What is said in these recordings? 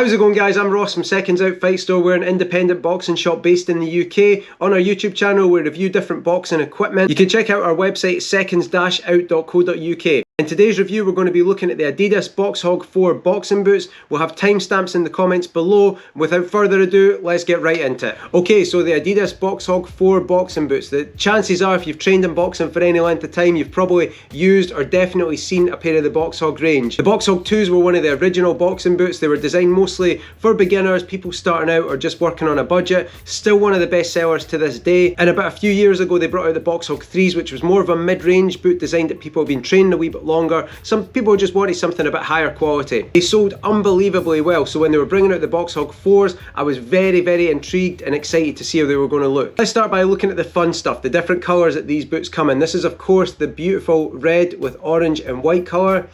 How's it going, guys? I'm Ross from Seconds Out Fight Store. We're an independent boxing shop based in the UK. On our YouTube channel we review different boxing equipment. You can check out our website seconds-out.co.uk. In today's review we're going to be looking at the Adidas Box Hog 4 boxing boots. We'll have timestamps in the comments below. Without further ado, let's get right into it. Okay, so the Adidas Box Hog 4 boxing boots. The chances are if you've trained in boxing for any length of time, you've probably used or definitely seen a pair of the Box Hog range. The Box Hog 2s were one of the original boxing boots. They were designed mostly for beginners, people starting out or just working on a budget. Still one of the best sellers to this day. And about a few years ago they brought out the Box Hog 3s, which was more of a mid-range boot designed at people who've been training a wee bit longer. Some people just wanted something a bit higher quality. They sold unbelievably well, so when they were bringing out the Box Hog 4s, I was very intrigued and excited to see how they were going to look. Let's start by looking at the fun stuff, the different colours that these boots come in. This is of course the beautiful red with orange and white colour.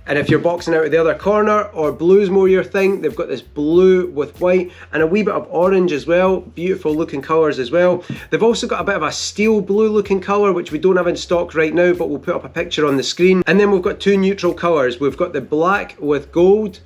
And if you're boxing out of the other corner or blue's more your thing, they've got this blue with white and a wee bit of orange as well. Beautiful looking colours as well. They've also got a bit of a steel blue looking colour, which we don't have in stock right now, but we'll put up a picture on the screen. And then we've got two neutral colours. We've got the black with gold,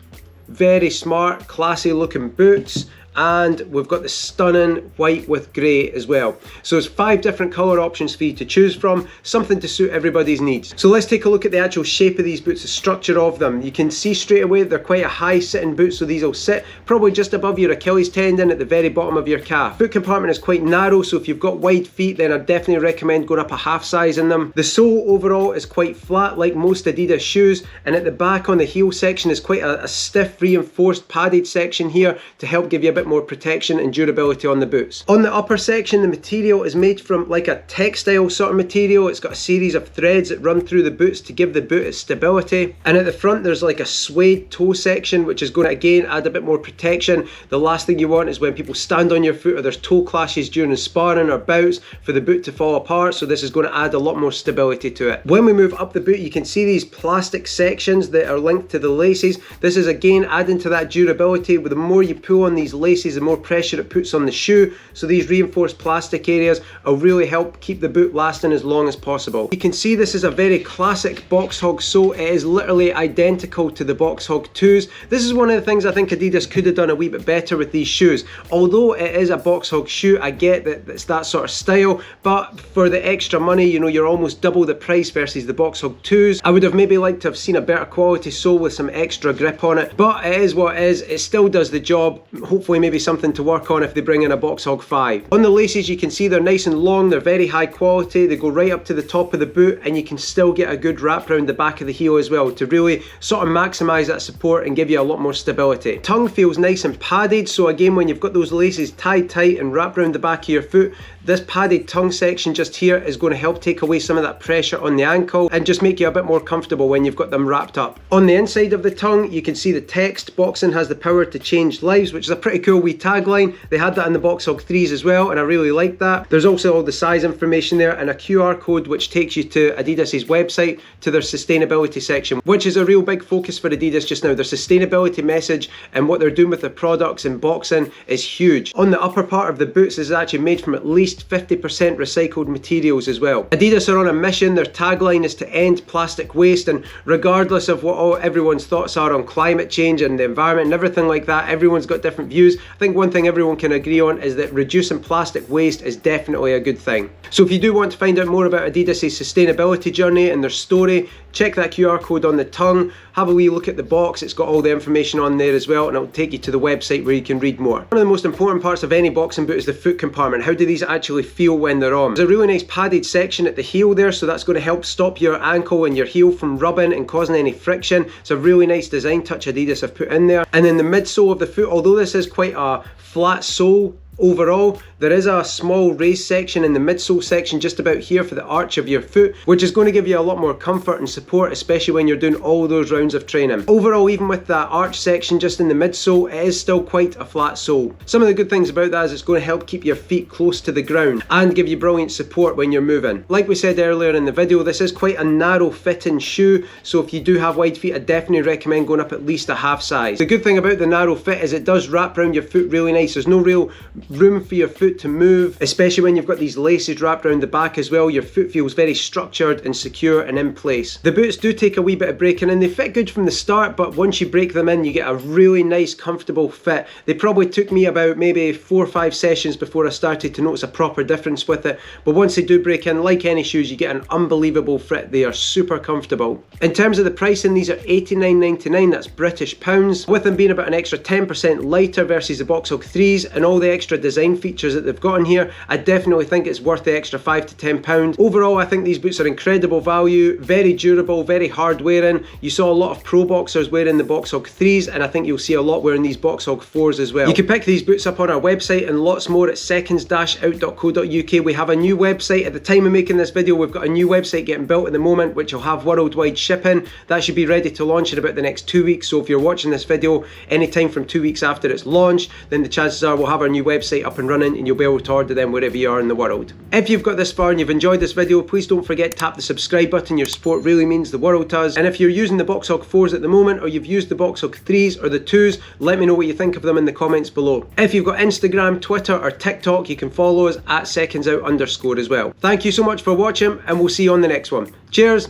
very smart, classy looking boots. And we've got the stunning white with grey as well. So there's 5 different colour options for you to choose from, something to suit everybody's needs. So let's take a look at the actual shape of these boots, the structure of them. You can see straight away they're quite a high sitting boot, so these will sit probably just above your Achilles tendon at the very bottom of your calf. Boot compartment is quite narrow, so if you've got wide feet then I definitely recommend going up a half size in them. The sole overall is quite flat like most Adidas shoes, and at the back on the heel section is quite a stiff reinforced padded section here to help give you a bit more protection and durability on the boots. On the upper section the material is made from like a textile sort of material. It's got a series of threads that run through the boots to give the boot its stability, and at the front there's like a suede toe section which is going to again add a bit more protection. The last thing you want is when people stand on your foot or there's toe clashes during sparring or bouts for the boot to fall apart, so this is going to add a lot more stability to it. When we move up the boot you can see these plastic sections that are linked to the laces. This is again adding to that durability. The more you pull on these laces, the more pressure it puts on the shoe, so these reinforced plastic areas will really help keep the boot lasting as long as possible. You can see this is a very classic Box Hog sole. It is literally identical to the Box Hog 2s. This is one of the things I think Adidas could have done a wee bit better with these shoes. Although it is a Box Hog shoe, I get that it's that sort of style, but for the extra money, you know, you're almost double the price versus the Box Hog 2s. I would have maybe liked to have seen a better quality sole with some extra grip on it, but it is what it is. It still does the job. Hopefully maybe something to work on if they bring in a Box Hog 5. On the laces you can see they're nice and long, they're very high quality, they go right up to the top of the boot, and you can still get a good wrap around the back of the heel as well to really sort of maximise that support and give you a lot more stability. Tongue feels nice and padded, so again when you've got those laces tied tight and wrapped around the back of your foot, this padded tongue section just here is going to help take away some of that pressure on the ankle and just make you a bit more comfortable when you've got them wrapped up. On the inside of the tongue you can see the text, boxing has the power to change lives, which is a pretty cool wee tagline. They had that in the Box Hog 3s as well, and I really like that. There's also all the size information there and a QR code which takes you to Adidas's website to their sustainability section, which is a real big focus for Adidas just now. Their sustainability message and what they're doing with their products in boxing is huge. On the upper part of the boots is actually made from at least 50% recycled materials as well. Adidas are on a mission. Their tagline is to end plastic waste, and regardless of what everyone's thoughts are on climate change and the environment and everything like that, everyone's got different views. I think one thing everyone can agree on is that reducing plastic waste is definitely a good thing. So if you do want to find out more about Adidas's sustainability journey and their story, check that QR code on the tongue, have a wee look at the box. It's got all the information on there as well, and it'll take you to the website where you can read more. One of the most important parts of any boxing boot is the foot compartment. How do these actually feel when they're on? There's a really nice padded section at the heel there, so that's going to help stop your ankle and your heel from rubbing and causing any friction. It's a really nice design touch Adidas have put in there. And then the midsole of the foot, although this is quite a flat sole, overall, there is a small raised section in the midsole section just about here for the arch of your foot, which is going to give you a lot more comfort and support, especially when you're doing all those rounds of training. Overall, even with that arch section just in the midsole, it is still quite a flat sole. Some of the good things about that is it's going to help keep your feet close to the ground and give you brilliant support when you're moving. Like we said earlier in the video, this is quite a narrow fitting shoe, so if you do have wide feet, I definitely recommend going up at least a half size. The good thing about the narrow fit is it does wrap around your foot really nice. There's no real room for your foot to move, especially when you've got these laces wrapped around the back as well. Your foot feels very structured and secure and in place. The boots do take a wee bit of breaking in. They fit good from the start, but once you break them in, you get a really nice, comfortable fit. They probably took me about maybe 4 or 5 sessions before I started to notice a proper difference with it, but once they do break in, like any shoes, you get an unbelievable fit. They are super comfortable. In terms of the pricing, these are £89.99, that's British pounds, with them being about an extra 10% lighter versus the Boxhog 3s and all the extra design features that they've got in here. I definitely think it's worth the extra £5 to £10. Overall, I think these boots are incredible value, very durable, very hard wearing. You saw a lot of pro boxers wearing the Boxhog 3s, and I think you'll see a lot wearing these Boxhog 4s as well. You can pick these boots up on our website and lots more at seconds-out.co.uk. We have a new website. At the time of making this video, we've got a new website getting built at the moment, which will have worldwide shipping. That should be ready to launch in about the next 2 weeks. So if you're watching this video anytime from 2 weeks after it's launched, then the chances are we'll have our new website up and running and you'll be able to order them wherever you are in the world. If you've got this far and you've enjoyed this video, please don't forget to tap the subscribe button. Your support really means the world to us. And if you're using the Boxhog 4s at the moment, or you've used the Boxhog 3s or the 2s, let me know what you think of them in the comments below. If you've got Instagram, Twitter or TikTok, you can follow us at secondsout_ as well. Thank you so much for watching, and we'll see you on the next one. Cheers!